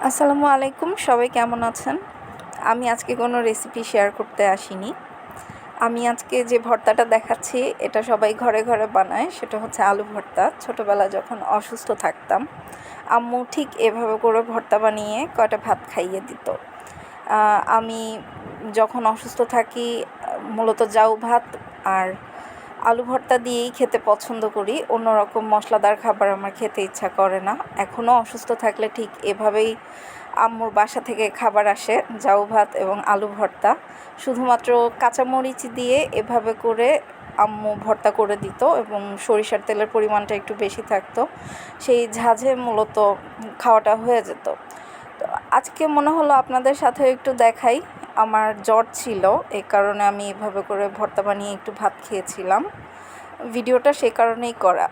আসসালামু আলাইকুম, সবাই কেমন আছেন? আমি আজকে কোনো রেসিপি শেয়ার করতে আসিনি। আমি আজকে যে ভর্তাটা দেখাচ্ছি এটা সবাই ঘরে ঘরে বানায়, সেটা হচ্ছে আলু ভর্তা। ছোটোবেলায় যখন অসুস্থ থাকতাম আম্মু ঠিক এভাবে করে ভর্তা বানিয়ে কয়টা ভাত খাইয়ে দিত। আমি যখন অসুস্থ থাকি মূলত জাউ ভাত আর আলু ভর্তা দিয়েই খেতে পছন্দ করি। অন্যরকম মশলাদার খাবার আমার খেতে ইচ্ছা করে না। এখনও অসুস্থ থাকলে ঠিক এভাবেই আম্মুর বাসা থেকে খাবার আসে, জাউ ভাত এবং আলু ভর্তা। শুধুমাত্র কাঁচামরিচ দিয়ে এভাবে করে আম্মু ভর্তা করে দিত এবং সরিষার তেলের পরিমাণটা একটু বেশি থাকতো। সেই ঝাঁঝে মূলত খাওয়াটা হয়ে যেত। তো আজকে মনে হলো আপনাদের সাথে একটু দেখাই। আমার জ্বর ছিল, এই কারণে আমি এভাবে করে ভর্তা বানিয়ে একটু ভাত খেয়েছিলাম। ভিডিওটা সে কারণেই করা,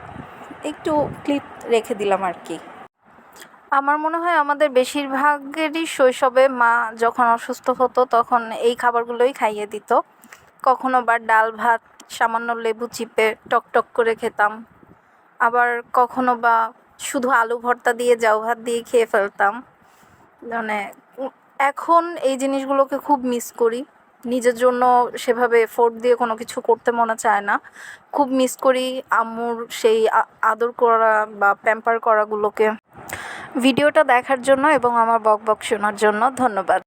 একটু ক্লিপ রেখে দিলাম আর কি। আমার মনে হয় আমাদের বেশিরভাগেরই শৈশবে মা যখন অসুস্থ হতো তখন এই খাবারগুলোই খাইয়ে দিত। কখনো বা ডাল ভাত সামান্য লেবু চিপে টক টক করে খেতাম, আবার কখনো বা শুধু আলু ভর্তা দিয়ে জাউ ভাত দিয়ে খেয়ে ফেলতাম। মানে এখন এই জিনিসগুলোকে খুব মিস করি। নিজের জন্য সেভাবে এফোর্ট দিয়ে কোনো কিছু করতে মনে চায় না। খুব মিস করি আম্মুর সেই আদর করা বা প্যাম্পার করাগুলোকে। ভিডিওটা দেখার জন্য এবং আমার বকবক শোনার জন্য ধন্যবাদ।